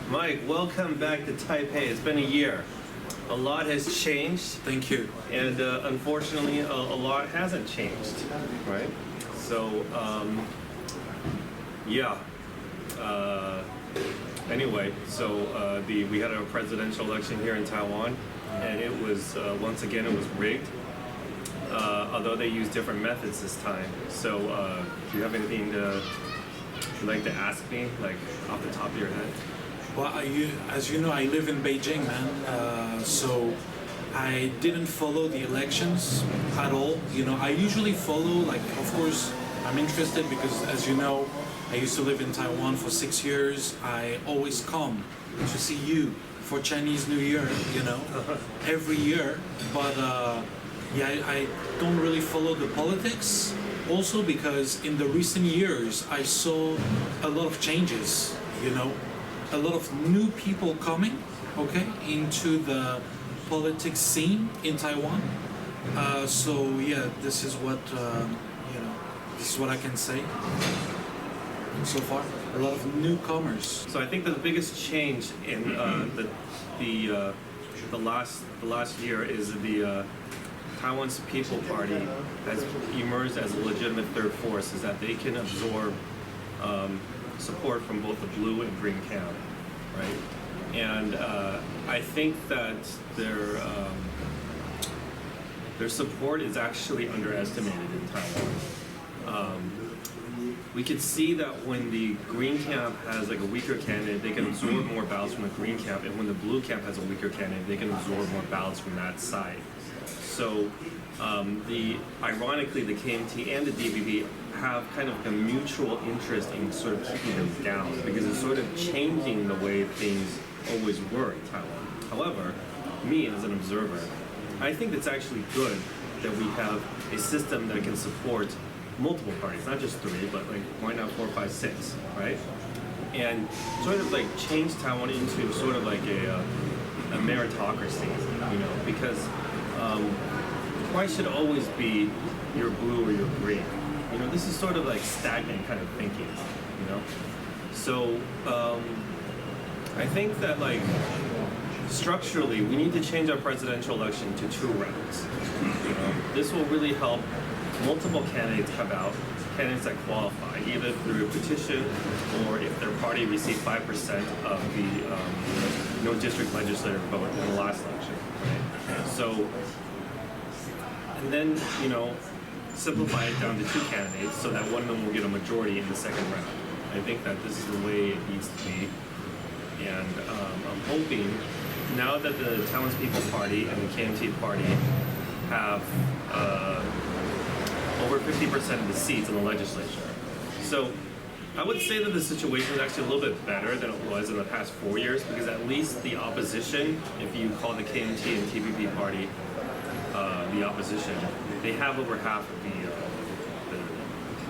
Mike, welcome back to Taipei. It's been a year. A lot has changed. Thank you. And unfortunately, a lot hasn't changed, right? So, yeah. Anyway, so we had a presidential election here in Taiwan, and it was, once again, it was rigged. Although they used different methods this time. So, do you have anything you'd like to ask me, like off the top of your head? Well, as you know, I live in Beijing, man. So I didn't follow the elections at all. You know, I usually follow, like, of course, I'm interested because, as you know, I used to live in Taiwan for 6 years. I always come to see you for Chinese New Year, you know, every year. But yeah, I don't really follow the politics. Also because in the recent years, I saw a lot of changes, you know, a lot of new people coming, okay, into the politics scene in Taiwan. So yeah, this is what, you know, this is what I can say so far. A lot of newcomers. So I think the biggest change in the last year is the Taiwan's People Party has emerged as a legitimate third force, is that they can absorb support from both the blue and green camp, right? And I think that their support is actually underestimated in Taiwan. We can see that when the green camp has like a weaker candidate, they can absorb more ballots from the green camp, and when the blue camp has a weaker candidate, they can absorb more ballots from that side. So ironically, the KMT and the DPP have kind of a mutual interest in sort of keeping them down because it's sort of changing the way things always were in Taiwan. However, me as an observer, I think it's actually good that we have a system that can support multiple parties, not just three, but like why not 4, 5, 6, right? And sort of like change Taiwan into sort of like a meritocracy, you know, because why should always be your blue or your green? You know, this is sort of like stagnant kind of thinking, you know? So I think that like structurally we need to change our presidential election to 2 rounds. You know, this will really help multiple candidates come out, candidates that qualify, either through a petition or if their party received 5% of the no district legislator vote in the last election, right? So, and then, you know, simplify it down to 2 candidates so that one of them will get a majority in the second round. I think that this is the way it needs to be. And I'm hoping now that the Taiwan's People Party and the KMT Party have over 50% of the seats in the legislature. So I would say that the situation is actually a little bit better than it was in the past 4 years because at least the opposition, if you call the KMT and TPP party the opposition, they have over half of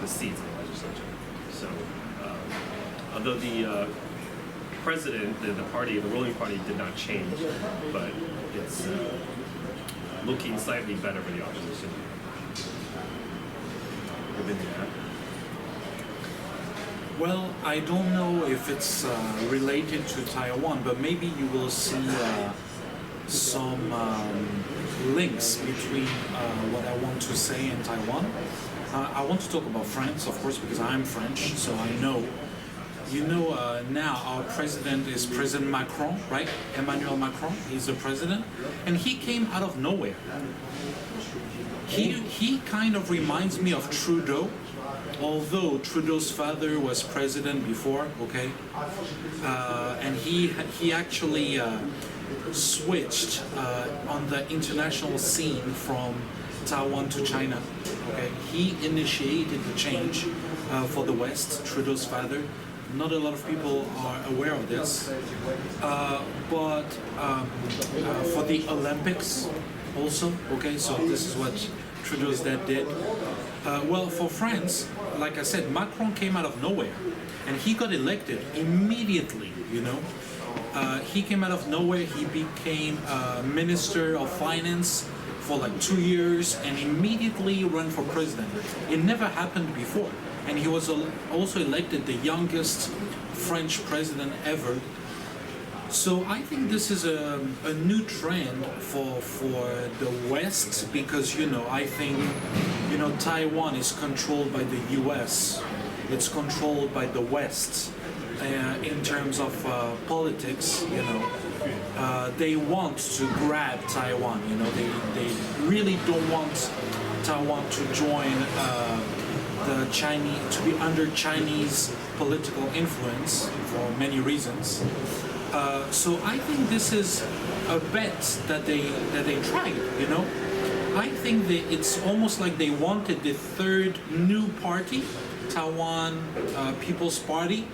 the seats in the legislature. So although the president, the party, the ruling party did not change, but it's looking slightly better for the opposition. Well, I don't know if it's related to Taiwan, but maybe you will see some links between what I want to say in Taiwan. I want to talk about France, of course, because I'm French, so I know. You know, now our president is President Macron, right? Emmanuel Macron, he's the president, and he came out of nowhere. He kind of reminds me of Trudeau, although Trudeau's father was president before, okay? And he actually switched on the international scene from Taiwan to China, okay? He initiated the change for the West, Trudeau's father. Not a lot of people are aware of this, but for the Olympics also, okay, so this is what Trudeau's dad did. Well, for France, like I said, Macron came out of nowhere, and he got elected immediately, you know. He came out of nowhere, he became Minister of Finance for like 2 years, and immediately ran for president. It never happened before. And he was also elected the youngest French president ever. So I think this is a new trend for the West because I think Taiwan is controlled by the U.S. It's controlled by the West in terms of politics. They want to grab Taiwan. They really don't want Taiwan to join the Chinese, to be under Chinese political influence for many reasons. So I think this is a bet that they tried. I think it's almost like they wanted the third new party, Taiwan People's Party.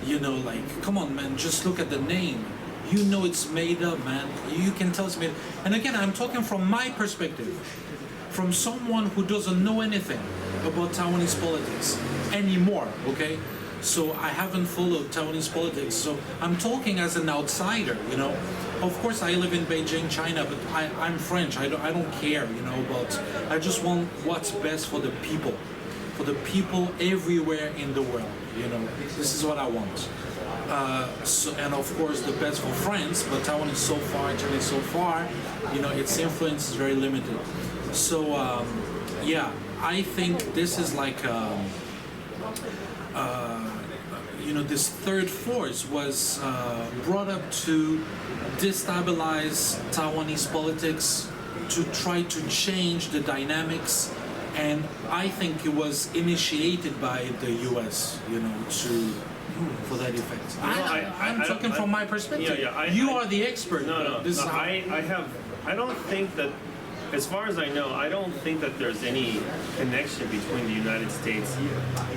Like, come on, man, just look at the name. It's made up, man. You can tell it's made up. And again, I'm talking from my perspective, from someone who doesn't know anything about Taiwanese politics anymore, okay? So I haven't followed Taiwanese politics, so I'm talking as an outsider, Of course, I live in Beijing, China, but I'm French. I don't care, about. I just want what's best for the people everywhere in the world. This is what I want. And of course, the best for France, but Taiwan is so far, China is so far. Its influence is very limited. So yeah, I think this is like. This third force was brought up to destabilize Taiwanese politics, to try to change the dynamics, and I think it was initiated by the U.S. For that effect. I'm talking from my perspective. You are the expert. No. I don't think that. As far as I know, I don't think that there's any connection between the United States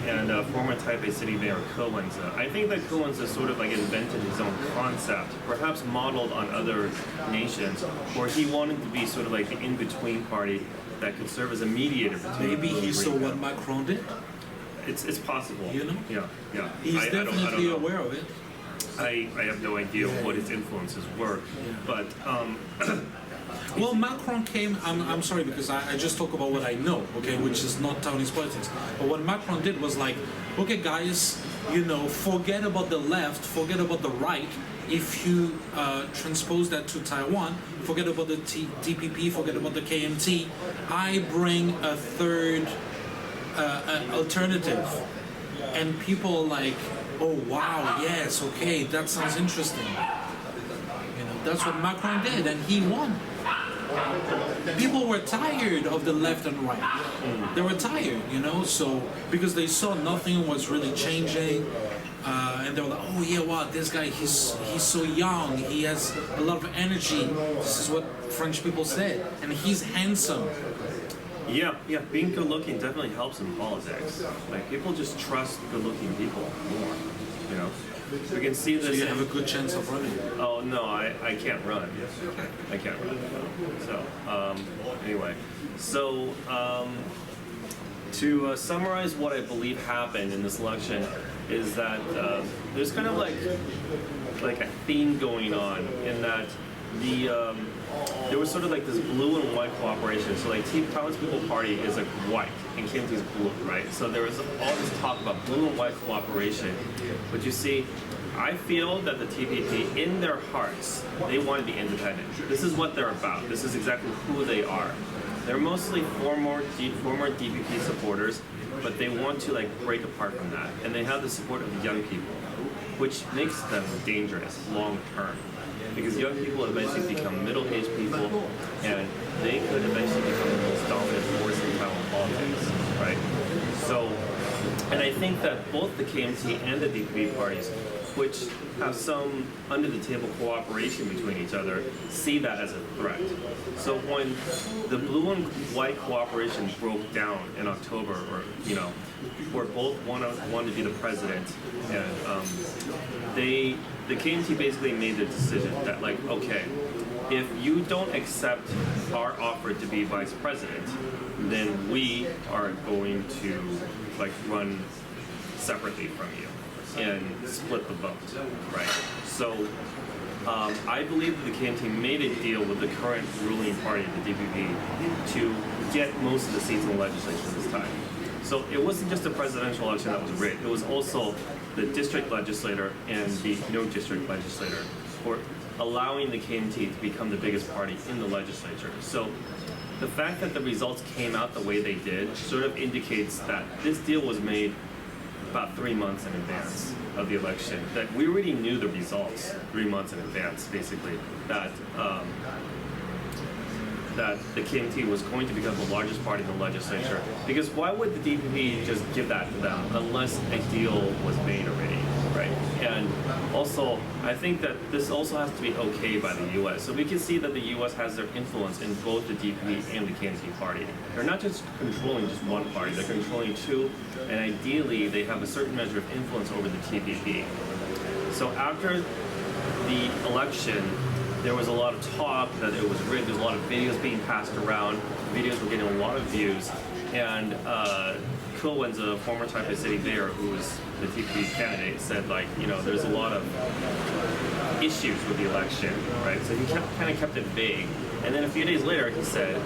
and former Taipei City Mayor Wen-je. I think that Wen-je sort of like invented his own concept, perhaps modeled on other nations, where he wanted to be sort of like the in-between party that could serve as a mediator between. Maybe he saw what Macron did. It's possible. Yeah. He's definitely aware of it. I have no idea what his influences were, but. Well, Macron came, I'm sorry because I just talk about what I know, okay, which is not Taiwanese politics. But what Macron did was like, okay guys, forget about the left, forget about the right. If you transpose that to Taiwan, forget about the DPP, forget about the KMT. I bring a third alternative. And people are like, oh wow, yes, okay, that sounds interesting. That's what Macron did, and he won. People were tired of the left and right. They were tired, so because they saw nothing was really changing, and they were like, oh yeah, wow, this guy, he's so young, he has a lot of energy. This is what French people said, and he's handsome. Yeah, being good looking definitely helps in politics. Like people just trust good looking people more, We can see this. So you have a good chance of running. Oh no, I can't run. I can't run. No. So anyway, to summarize what I believe happened in this election is that there's kind of like a theme going on in that there was sort of like this blue and white cooperation. So like Taiwan's People's Party is like white and KMT's blue, right? So there was all this talk about blue and white cooperation. But you see, I feel that the TPP, in their hearts, they want to be independent. This is what they're about. This is exactly who they are. They're mostly former DPP supporters, but they want to like break apart from that. And they have the support of young people, which makes them dangerous long term. Because young people eventually become middle-aged people, and they could eventually become the most dominant force in Taiwan politics, right? So, and I think that both the KMT and the DPP parties, which have some under-the-table cooperation between each other, see that as a threat. So when the blue and white cooperation broke down in October, or where both wanted to be the president, and the KMT basically made the decision that like, okay, if you don't accept our offer to be vice president, then we are going to like run separately from you and split the vote, right? So I believe that the KMT made a deal with the current ruling party, the DPP, to get most of the seats in the legislature this time. So it wasn't just a presidential election that was rigged. It was also the district legislator and the no district legislator for allowing the KMT to become the biggest party in the legislature. So the fact that the results came out the way they did sort of indicates that this deal was made about 3 months in advance of the election. That we already knew the results 3 months in advance, basically. That the KMT was going to become the largest party in the legislature. Because why would the DPP just give that to them unless a deal was made already, right? And also, I think that this also has to be okayed by the U.S. So we can see that the U.S. has their influence in both the DPP and the KMT party. They're not just controlling just one party, they're controlling two, and ideally they have a certain measure of influence over the TPP. So after the election, there was a lot of talk that it was rigged. There was a lot of videos being passed around. Videos were getting a lot of views. And Wen-je, former Taipei City mayor, who was the TPP candidate, said, like, you know, there's a lot of issues with the election, right? So he kind of kept it vague. And then a few days later, he said,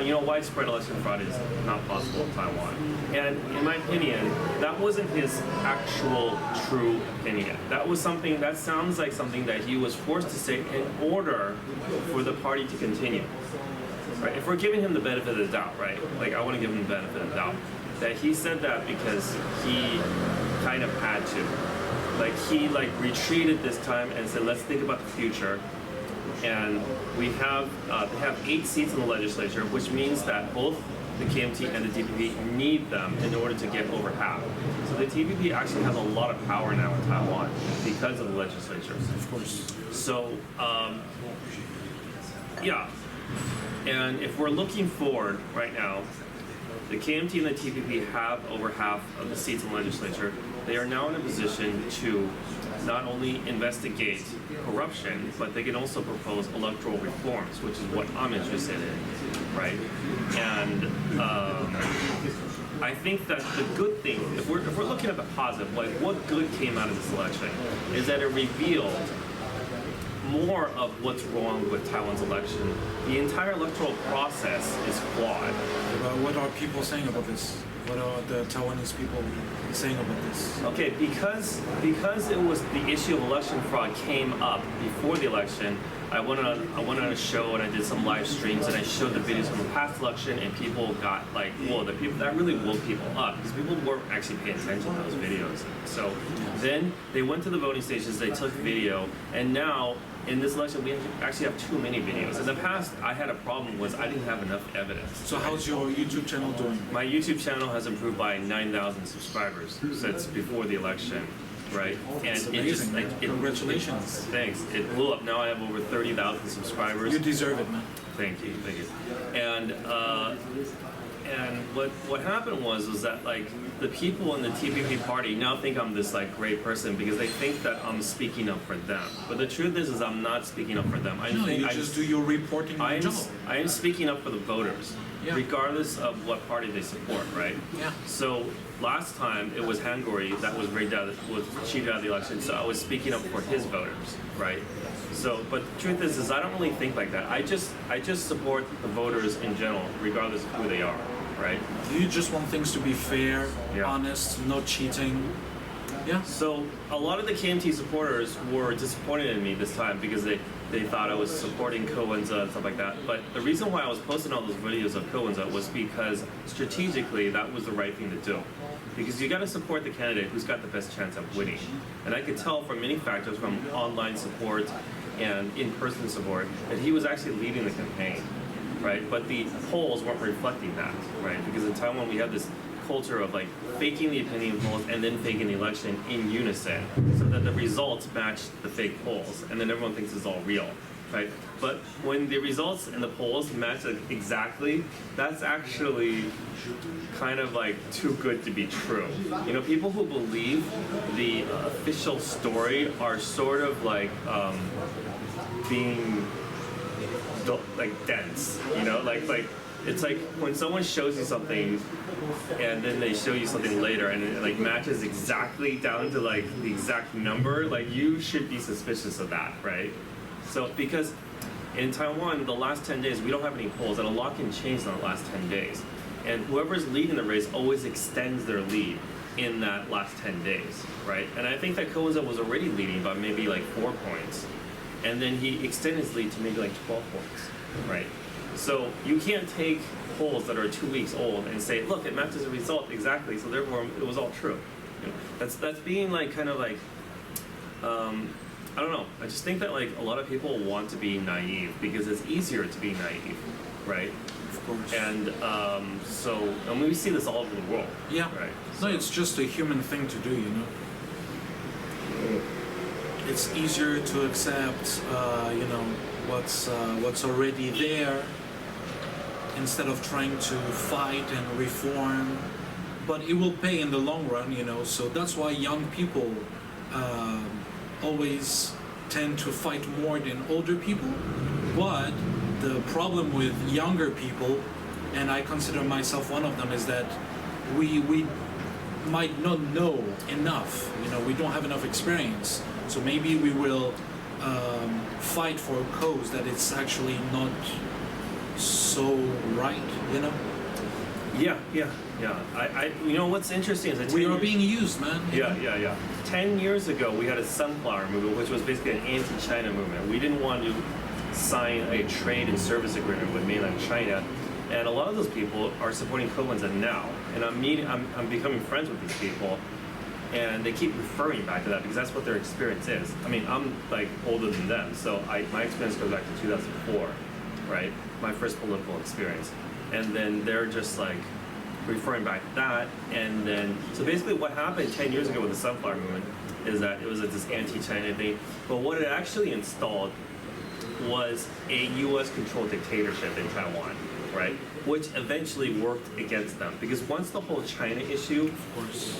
you know, widespread election fraud is not possible in Taiwan. And in my opinion, that wasn't his actual true opinion. That was something, that sounds like something that he was forced to say in order for the party to continue. Right? If we're giving him the benefit of the doubt, right? Like, I want to give him the benefit of the doubt. That he said that because he kind of had to. Like, he retreated this time and said, let's think about the future. And we have, they have 8 seats in the legislature, which means that both the KMT and the DPP need them in order to get over half. So the TPP actually has a lot of power now in Taiwan because of the legislature. Of course. So, yeah. And if we're looking forward right now, the KMT and the TPP have over half of the seats in the legislature. They are now in a position to not only investigate corruption, but they can also propose electoral reforms, which is what I'm interested in, right? And I think that the good thing, if we're looking at the positive, like what good came out of this election, is that it revealed more of what's wrong with Taiwan's election. The entire electoral process is flawed. What are people saying about this? What are the Taiwanese people saying about this? Okay, because it was the issue of election fraud came up before the election. I went on a show and I did some live streams and I showed the videos from the past election and people got like, whoa, that really woke people up because people weren't actually paying attention to those videos. So then they went to the voting stations, they took video, and now in this election we actually have too many videos. In the past, I had a problem was I didn't have enough evidence. So how's your YouTube channel doing? My YouTube channel has improved by 9,000 subscribers since before the election. Right, That's and amazing, it just man. Congratulations. Thanks. It blew up. Now I have over 30,000 subscribers. You deserve it, man. Thank you. And what happened was that like the people in the TPP party now think I'm this like great person because they think that I'm speaking up for them. But the truth is I'm not speaking up for them. You just do your reporting job. I am speaking up for the voters, regardless of what party they support. Right. Yeah. So last time it was Hangori that was cheated out of the election, so I was speaking up for his voters, right? So, but the truth is I don't really think like that. I just support the voters in general, regardless of who they are, right? You just want things to be fair, honest, no cheating. Yeah. So a lot of the KMT supporters were disappointed in me this time because they thought I was supporting Wen-je and stuff like that. But the reason why I was posting all those videos of Wen-je was because strategically that was the right thing to do. Because you got to support the candidate who's got the best chance of winning. And I could tell from many factors, from online support and in-person support, that he was actually leading the campaign, right? But the polls weren't reflecting that, right? Because in Taiwan we have this culture of like faking the opinion polls and then faking the election in unison so that the results match the fake polls and then everyone thinks it's all real, right? But when the results and the polls match exactly, that's actually kind of like too good to be true. You know, people who believe the official story are sort of like being like dense, you know, like it's like when someone shows you something and then they show you something later and it like matches exactly down to like the exact number, like you should be suspicious of that, right? So because in Taiwan, the last 10 days, we don't have any polls and a lot can change in the last 10 days. And whoever's leading the race always extends their lead. in that last 10 days, right? And I think that Koza was already leading by maybe like 4 points. And then he extended his lead to maybe like 12 points, right? So you can't take polls that are 2 weeks old and say, look, it matches the result exactly, so therefore it was all true. You know, that's being like kind of like, I don't know. I just think that like a lot of people want to be naive because it's easier to be naive, right? Of course. And and we see this all over the world. Yeah. Right. No, it's just a human thing to do, you know. It's easier to accept, you know, what's already there instead of trying to fight and reform. But it will pay in the long run, you know. So that's why young people always tend to fight more than older people. But the problem with younger people, and I consider myself one of them, is that we might not know enough. You know, we don't have enough experience. So maybe we will fight for a cause that it's actually not so right. You know. Yeah. You know what's interesting is that We are being used, man. Yeah. 10 years ago, we had a sunflower movement, which was basically an anti-China movement. We didn't want to sign a trade and service agreement with mainland China, and a lot of those people are supporting Kowenza now. And I'm becoming friends with these people, and they keep referring back to that because that's what their experience is. I mean, I'm like older than them, so my experience goes back to 2004, right? My first political experience, and then they're just like referring back to that, and then so basically what happened 10 years ago with the sunflower movement is that it was this anti-China thing, but what it actually installed was a U.S. controlled dictatorship in Taiwan, right? Which eventually worked against them because once the whole China issue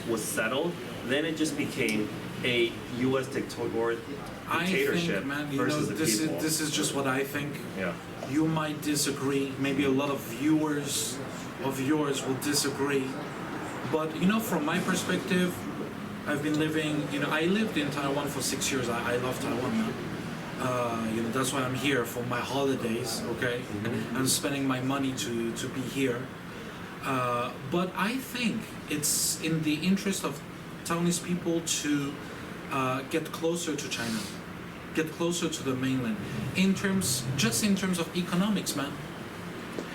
was settled, then it just became a U.S. dictatorship I think, man, you know, versus the people. This is just what I think. Yeah. You might disagree. Maybe a lot of viewers of yours will disagree. But you know, from my perspective, I've been living. You know, I lived in Taiwan for 6 years. I love Taiwan, man. You know, that's why I'm here for my holidays. Okay, I'm spending my money to be here. But I think it's in the interest of Taiwanese people to get closer to China, get closer to the mainland, in terms of economics, man.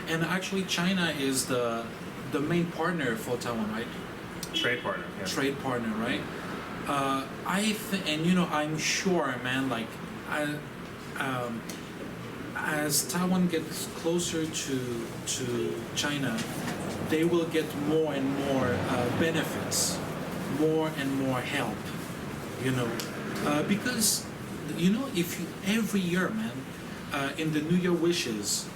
And actually, China is the main partner for Taiwan, right? Trade partner. Yeah. Trade partner, right? And you know, I'm sure, man. Like, as Taiwan gets closer to China, they will get more and more benefits, more and more help. You know, because you know, if you, every year, man, in the New Year wishes,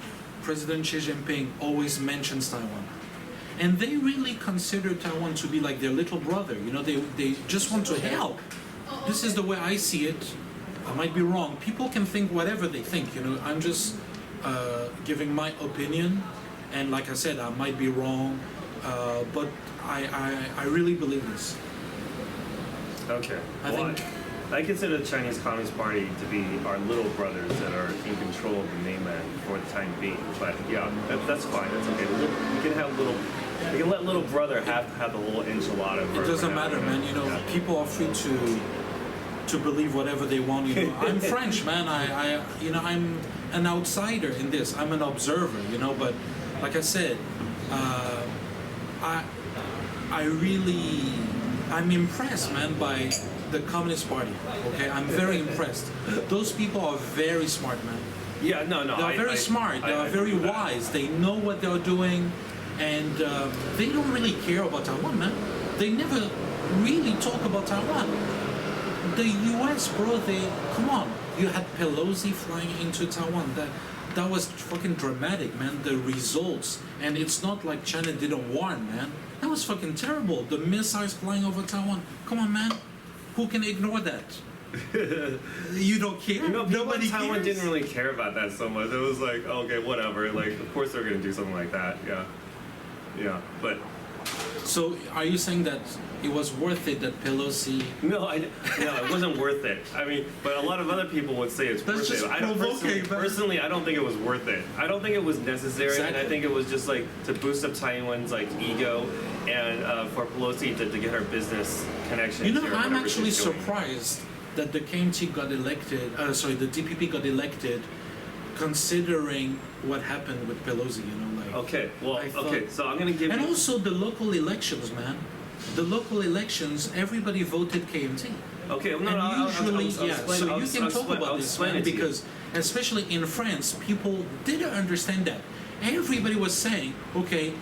President Xi Jinping always mentions Taiwan. And they really consider Taiwan to be like their little brother. You know, they just want to help. This is the way I see it. I might be wrong. People can think whatever they think. You know, I'm just giving my opinion. And like I said, I might be wrong. But I really believe this. Okay. I consider the Chinese Communist Party to be our little brothers that are in control of the mainland for the time being. But yeah, that's fine. That's okay. We can let little brother have the whole enchilada. It doesn't matter, man. You know, people are free to believe whatever they want. You know, I'm French, man. You know, I'm an outsider in this. I'm an observer. You know, but like I said, I'm impressed, man, by the Communist Party. Okay, I'm very impressed. Those people are very smart, man. Yeah, no. They are very smart. They are very wise. They know what they're doing, and they don't really care about Taiwan, man. They never really talk about Taiwan. The U.S., bro, come on. You had Pelosi flying into Taiwan. That was fucking dramatic, man. The results, and it's not like China didn't warn, man. That was fucking terrible. The missiles flying over Taiwan. Come on, man. Who can ignore that? You don't care? You know, Nobody Taiwan cares? didn't really care about that so much. It was like, okay, whatever. Like, of course they're gonna do something like that. Yeah. But So are you saying that it was worth it that Pelosi? No, it wasn't worth it. I mean, but a lot of other people would say it's That's worth just it. I don't provoking, personally, I don't think it was worth it. I don't think it was necessary, Exactly. and I think it was just like to boost up Taiwan's like ego, and for Pelosi to get her business connections. You know, here, I'm whatever actually she's doing. surprised that the KMT got elected. The DPP got elected, considering what happened with Pelosi. You know, like. Okay, well, I thought- okay, so I'm gonna give And you. also the local elections, man. The local elections, everybody voted KMT. Okay, well, no, And I'll usually, explain- yeah. So I'll you can talk explain- about I'll this, explain man, it to you. because especially in France, people didn't understand that. Everybody was saying, okay,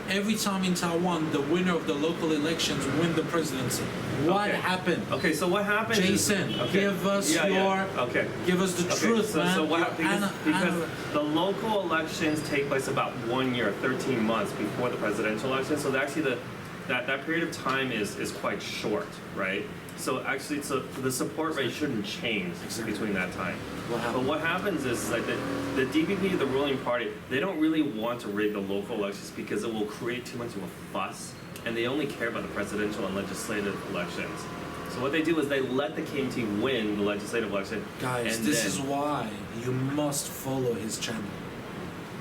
every time in Taiwan, the winner of the local elections win the presidency. What Okay. happened? Okay, so what happened? is- Jason, okay. give us Yeah, okay. give us the truth, so, man. So what, Your because the local elections take place about 1 year, 13 months before the presidential election. So actually that period of time is quite short, right? So actually, so the support rate shouldn't change Exactly. between that time. What happened? But what happens is like the DPP, the ruling party, they don't really want to rig the local elections because it will create too much of a fuss, and they only care about the presidential and legislative elections. So what they do is they let the KMT win the legislative election. Guys, and this then, is why you must follow his channel.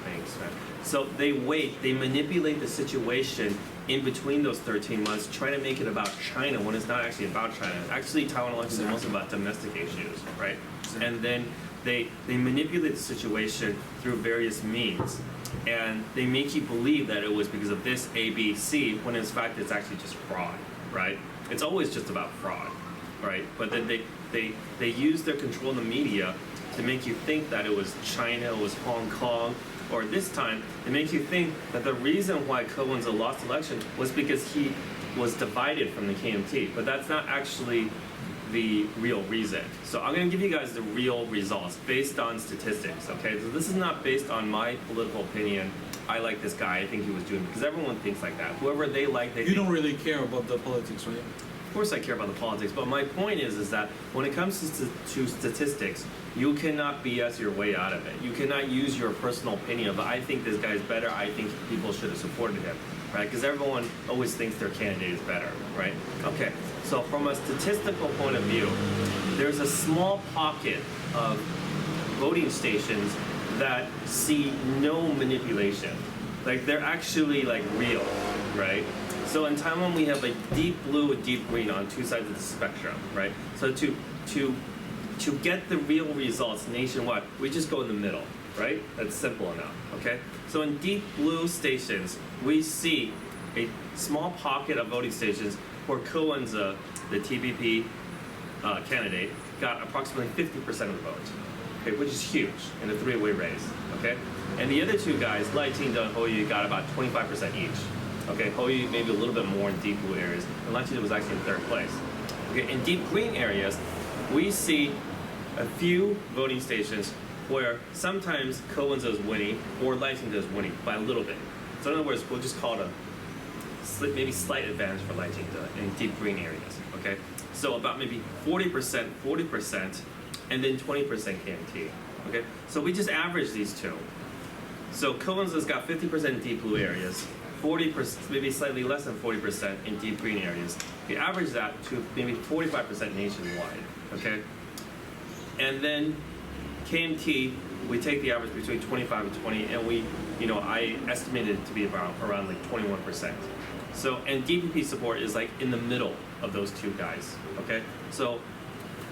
Thanks, man. So they wait, they manipulate the situation in between those 13 months, trying to make it about China when it's not actually about China. Actually, Taiwan elections are mostly about domestic issues, right? Exactly. And then they manipulate the situation through various means. And they make you believe that it was because of this A, B, C, when in fact it's actually just fraud, right? It's always just about fraud, right? But then they use their control in the media to make you think that it was China, it was Hong Kong, or this time, it makes you think that the reason why Ko-wen's a lost election was because he was divided from the KMT. But that's not actually the real reason. So I'm gonna give you guys the real results based on statistics, okay? So this is not based on my political opinion. I like this guy, I think he was doing it, because everyone thinks like that. Whoever they like, they You think. don't really care about the politics, right? Of course I care about the politics, but my point is that when it comes to statistics, you cannot BS your way out of it. You cannot use your personal opinion of, I think this guy's better, I think people should have supported him, right? Because everyone always thinks their candidate is better, right? Okay, so from a statistical point of view, there's a small pocket of voting stations that see no manipulation. Like they're actually like real, right? So in Taiwan we have a deep blue and deep green on two sides of the spectrum, right? So to get the real results nationwide, we just go in the middle, right? That's simple enough, okay? So in deep blue stations, we see a small pocket of voting stations where Ko-wen's, the TPP candidate, got approximately 50% of the vote, okay, which is huge in a three-way race, okay? And the other two guys, Lai Ching-te and Hou Yu, got about 25% each. Okay, Hou Yu maybe a little bit more in deep blue areas, and Lai Ching-te was actually in third place. Okay, in deep green areas, we see a few voting stations where sometimes Ko-wen's is winning or Lai Ching-te is winning by a little bit. So in other words, we'll just call it a maybe slight advantage for Lai Ching-te in deep green areas. Okay, so about maybe 40%, 40%, and then 20% KMT. Okay, so we just average these two. So Ko-wen's has got 50% in deep blue areas, 40%, maybe slightly less than 40% in deep green areas. We average that to maybe 45% nationwide, okay? And then KMT, we take the average between 25 and 20, and we, I estimated it to be around like 21%. So, and DPP support is like in the middle of those two guys, okay? So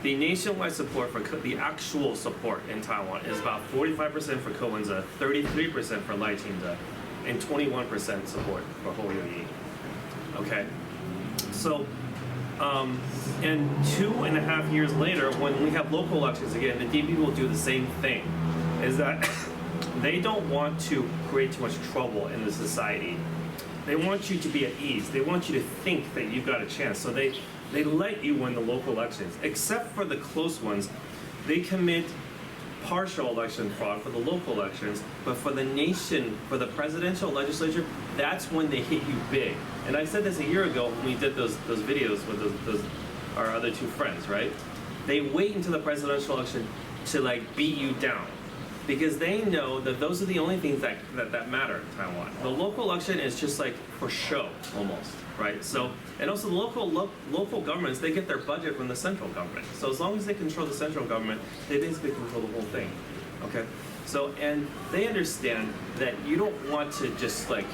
the nationwide support for the actual support in Taiwan is about 45% for Ko-wen's, 33% for Lai Ching-te, and 21% support for Hou Yu. Okay, so and 2.5 years later, when we have local elections again, the DPP will do the same thing. Is that they don't want to create too much trouble in the society. They want you to be at ease. They want you to think that you've got a chance. So they let you win the local elections, except for the close ones. They commit partial election fraud for the local elections, but for the nation, for the presidential legislature, that's when they hit you big. And I said this a year ago when we did those videos with our other two friends, right? They wait until the presidential election to like beat you down. because they know that those are the only things that matter in Taiwan. The local election is just like for show almost, right? So, and also the local governments, they get their budget from the central government. So as long as they control the central government, they basically control the whole thing, okay? So, and they understand that you don't want to just like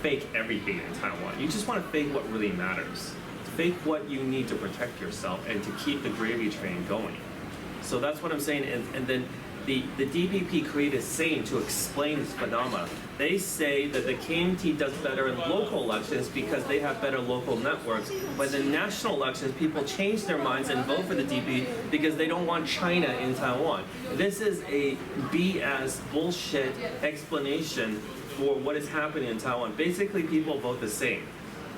fake everything in Taiwan. You just want to fake what really matters. Fake what you need to protect yourself and to keep the gravy train going. So that's what I'm saying, and then the DPP created a saying to explain this phenomenon. They say that the KMT does better in local elections because they have better local networks, but in national elections, people change their minds and vote for the DP because they don't want China in Taiwan. This is a BS bullshit explanation for what is happening in Taiwan. Basically, people vote the same,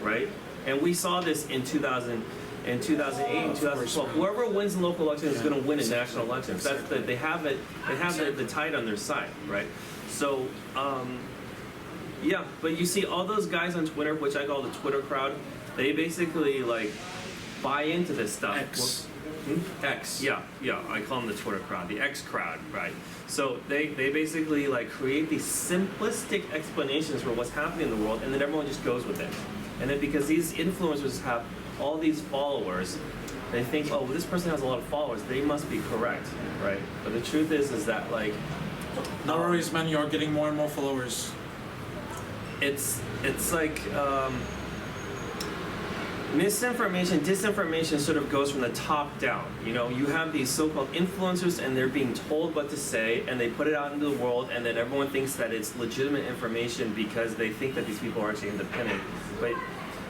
right? And we saw this in 2008 and 2012. Whoever wins the local election is going to win in national elections. That's they have the tide on their side, right? So, yeah. But you see all those guys on Twitter, which I call the Twitter crowd, they basically like buy into this stuff. X. Yeah. I call them the Twitter crowd, the X crowd, right? So they basically like create these simplistic explanations for what's happening in the world, and then everyone just goes with it. And then because these influencers have all these followers, they think, oh, well, this person has a lot of followers, they must be correct, right? But the truth is that like, no worries, man. You're getting more and more followers. It's like misinformation, disinformation sort of goes from the top down. You know, you have these so-called influencers, and they're being told what to say, and they put it out into the world, and then everyone thinks that it's legitimate information because they think that these people are actually independent. But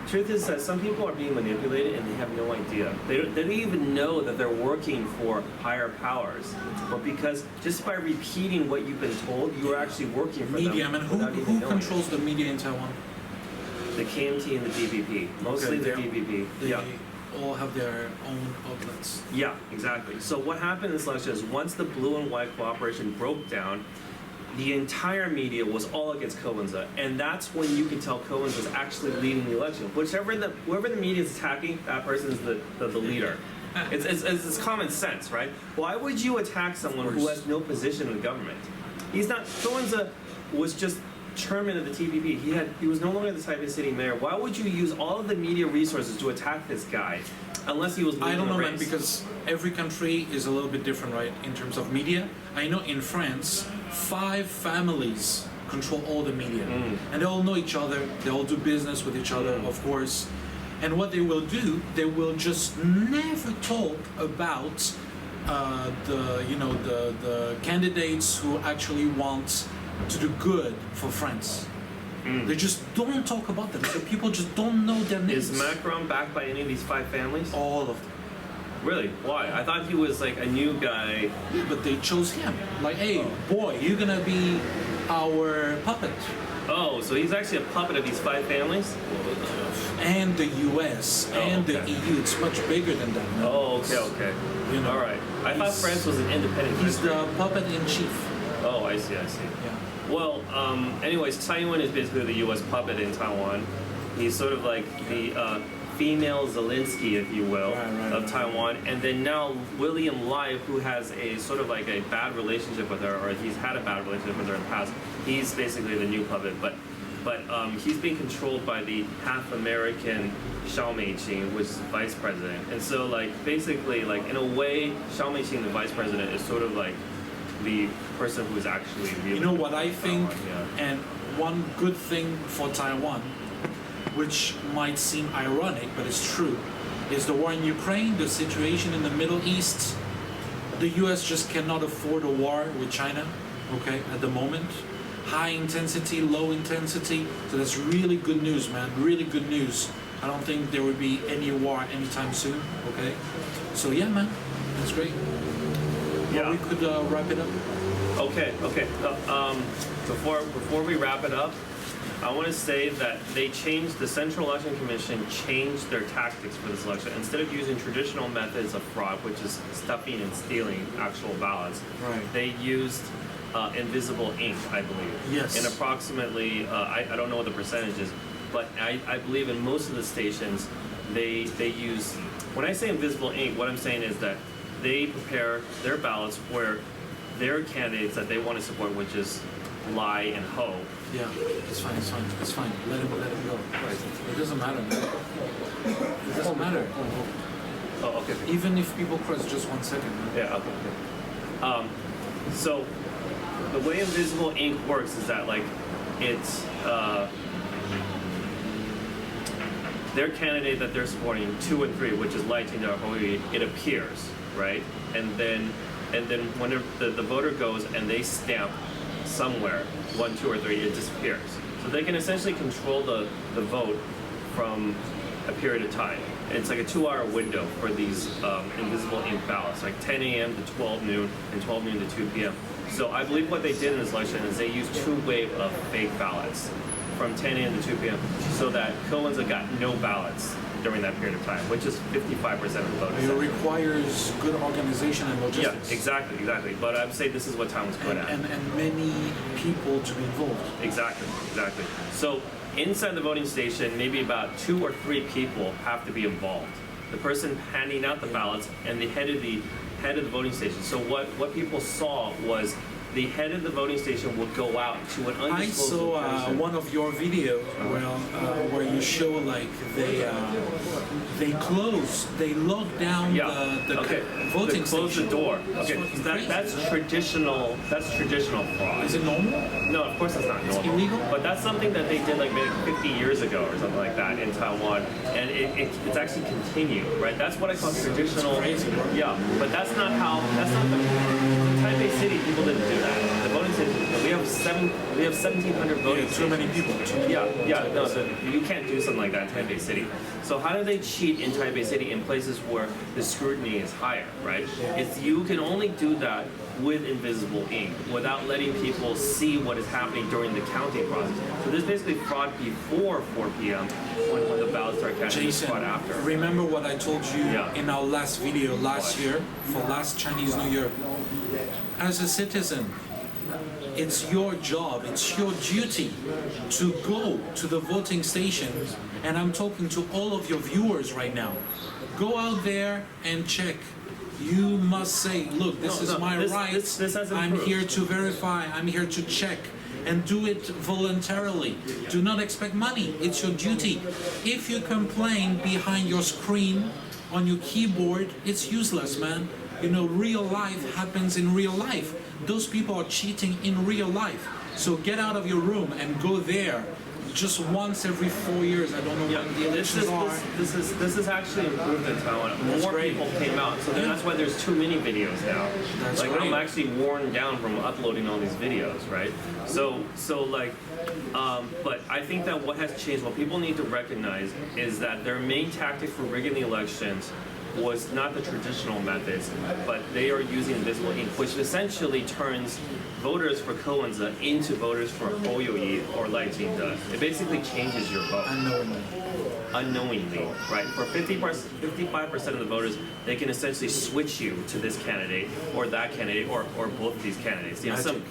truth is that some people are being manipulated and they have no idea. They don't even know that they're working for higher powers. But because just by repeating what you've been told, you are actually working for media, them. Man, who controls the media in Taiwan? The KMT and the DPP. Mostly the DPP. They all have their own outlets. Yeah, exactly. So what happened in this election is once the blue and white cooperation broke down, the entire media was all against Wen-je, and that's when you can tell Wen-je was actually leading the election. Whoever the media is attacking, that person is the leader. It's common sense, right? Why would you attack someone who has no position in the government? He's not. Wen-je was just chairman of the TPP. He was no longer the Taipei city mayor. Why would you use all of the media resources to attack this guy, unless he was leading I don't know, the man, race? because every country is a little bit different, right, in terms of media. I know in France, 5 families control all the media, and they all know each other. They all do business with each other, of course. And what they will do, they will just never talk about the candidates who actually want to do good for France. They just don't talk about them, so people just don't know their names. Is Macron backed by any of these 5 families? All of them. Really? Why? I thought he was like a new guy. Yeah, but they chose him. Like, hey, boy, you're gonna be our puppet. Oh, so he's actually a puppet of these 5 families? And the US and the EU, it's much bigger than that. Man. Oh, okay. You know, all right. I thought France was an independent He's country. the puppet in chief. Oh, I see. Yeah. Well, anyways, Taiwan is basically the U.S. puppet in Taiwan. He's sort of like the female Zelensky, if you will, of Taiwan. And then now William Lai, who has a sort of like a bad relationship with her, or he's had a bad relationship with her in the past, he's basically the new puppet. But he's being controlled by the half-American Xiao Mei-ching, which is the vice president. And so, like, basically, like, in a way, Xiao Mei-ching, the vice president, is sort of like the person who's actually really. You know what I think, Taiwan, and one good thing for Taiwan, which might seem ironic, but it's true, is the war in Ukraine, the situation in the Middle East. The US just cannot afford a war with China, okay, at the moment. High intensity, low intensity. So that's really good news, man. Really good news. I don't think there will be any war anytime soon, okay? So yeah, man, that's great. Yeah. We could wrap it up. Okay. Before we wrap it up, I want to say that the Central Election Commission changed their tactics for this election. Instead of using traditional methods of fraud, which is stuffing and stealing actual ballots, they used invisible ink, I believe. Yes. And approximately, I don't know what the percentage is, but I believe in most of the stations, they use, when I say invisible ink, what I'm saying is that they prepare their ballots where their candidates that they want to support, which is Lai and Ho. Yeah, it's fine. Let him go. It doesn't matter, man. It doesn't matter. Oh, okay. Even if people cross, just 1 second. Man. Yeah, okay. So the way Invisible Ink works is that like it's their candidate that they're supporting 2 and 3, which is Lai Ching-te or Hou Yu, it appears, right? And then whenever the voter goes and they stamp somewhere 1, 2, or 3, it disappears. So they can essentially control the vote from a period of time. It's like a 2-hour window for these invisible ink ballots, like 10 a.m. to 12 noon and 12 noon to 2 p.m. So I believe what they did in this election is they used 2 waves of fake ballots from 10 a.m. to 2 p.m. so that Cohen's got no ballots during that period of time, which is 55% of the voters. It requires good organization and logistics. Yeah, exactly. But I'd say this is what Taiwan's good at. And many people to be involved. Exactly. So inside the voting station, maybe about 2 or 3 people have to be involved. The person handing out the ballots and the head of the voting station. So what people saw was the head of the voting station would go out to an undisclosed I saw location. one of your videos where you show like they lock down the voting they close station. the door. That's Okay, fucking that's crazy. traditional fraud. Is it normal? No, of course that's not normal. It's illegal? But that's something that they did like maybe 50 years ago or something like that in Taiwan, and it's actually continued, right? That's what I call traditional. crazy, bro. Yeah, but that's not the Taipei City. People didn't do that. The voting station. We have 1,700 voting Too many people. No, so you can't do something like that in Taipei City. So how do they cheat in Taipei City in places where the scrutiny is higher, right? It's you can only do that with invisible ink without letting people see what is happening during the counting process. So there's basically fraud before 4 p.m. when the ballots are casted, and Jason, fraud after. remember what I told you Yeah. in our last video last year for last Chinese New Year? As a citizen, it's your job, it's your duty to go to the voting stations, and I'm talking to all of your viewers right now. Go out there and check. You must say, look, this is my right. This hasn't I'm improved. here to verify, I'm here to check. And do it voluntarily. Do not expect money. It's your duty. If you complain behind your screen on your keyboard, it's useless, man. You know, real life happens in real life. Those people are cheating in real life. So get out of your room and go there. Just once every 4 years. I don't know when the elections are. This is actually improved in Taiwan. More great. people came out, so then that's why there's too many videos now. That's like great. I'm actually worn down from uploading all these videos, right? But I think that what has changed, what people need to recognize, is that their main tactic for rigging the elections was not the traditional methods, but they are using invisible ink, which essentially turns voters for Cohen's into voters for Hou Yu or Lai Ching-te. It basically changes your vote. Unknowingly, right? For 55% of the voters, they can essentially switch you to this candidate or that candidate or both of these candidates. You know,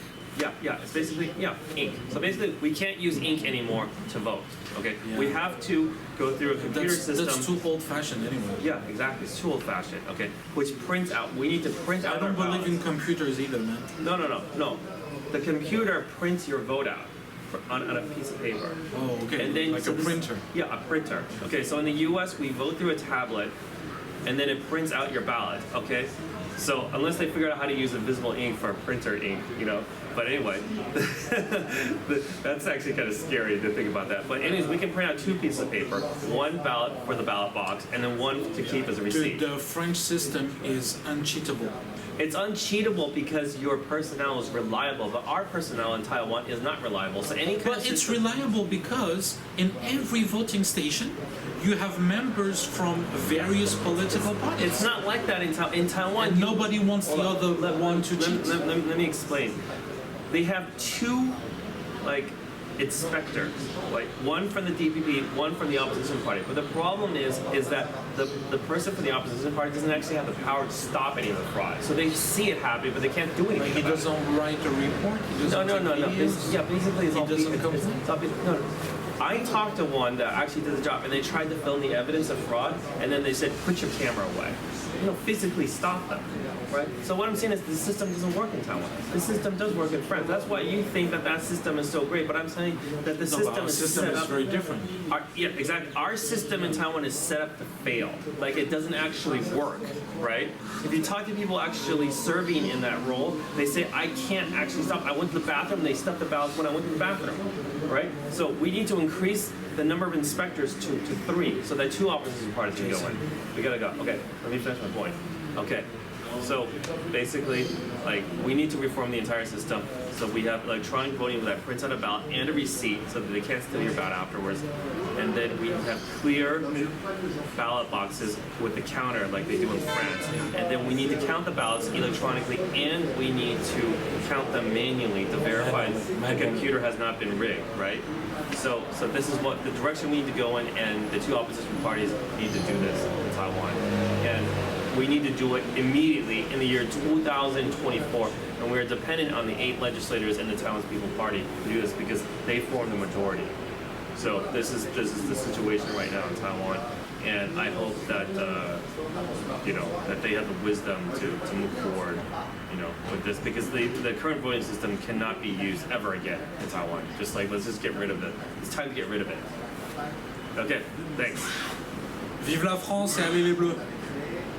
it's basically ink. So basically, we can't use ink anymore to vote. Okay, we have to go through a computer system. That's too old-fashioned anyway. Yeah, exactly. It's too old-fashioned. Okay, which prints out. We need to print out. I don't believe in computers either, man. No. The computer prints your vote out on a piece of paper. Oh, okay. And then, like a printer. Yeah, a printer. Okay, so in the U.S., we vote through a tablet, and then it prints out your ballot. Okay, so unless they figure out how to use invisible ink for printer ink, you know. But anyway, that's actually kind of scary to think about that. But anyways, we can print out 2 pieces of paper, one ballot for the ballot box, and then one to keep as a receipt. Dude, the French system is uncheatable. It's uncheatable because your personnel is reliable, but our personnel in Taiwan is not reliable. So any kind But of it's system, reliable because in every voting station, you have members from various political parties. it's not like that in Taiwan. And nobody wants the other one to cheat. Let me explain. They have 2 inspectors, like one from the DPP, one from the opposition party. But the problem is that the person from the opposition party doesn't actually have the power to stop any of the fraud. So they see it happening, but they can't do anything. He about it. doesn't write a report. He doesn't No. take videos. Basically, it's He all doesn't no. I talked to one that actually did the job, and they tried to film the evidence of fraud, and then they said, "Put your camera away." physically stop them, right? So what I'm saying is the system doesn't work in Taiwan. The system does work in France. That's why you think that system is so great. But I'm saying that the system is set up. Very different. Yeah, exactly. Our system in Taiwan is set up to fail. Like it doesn't actually work, right? If you talk to people actually serving in that role, they say, I can't actually stop. I went to the bathroom, they stuffed the ballots when I went to the bathroom, right? So we need to increase the number of inspectors to 3, so that 2 officers of parties can go in. We gotta go. Okay, let me finish my point. Okay, so basically, like, we need to reform the entire system. So we have electronic voting that prints out a ballot and a receipt so that they can't steal your ballot afterwards. And then we have clear ballot boxes with the counter like they do in France. And then we need to count the ballots electronically and we need to count them manually to verify the computer has not been rigged, right? So this is what the direction we need to go in, and the 2 opposition parties need to do this in Taiwan. And we need to do it immediately in the year 2024, and we're dependent on the 8 legislators in the Taiwanese People Party to do this because they form the majority. So this is the situation right now in Taiwan, and I hope that that they have the wisdom to move forward, with this, because the current voting system cannot be used ever again in Taiwan. Just like, let's just get rid of it. It's time to get rid of it. Okay, thanks. Vive la France et allez les Bleus!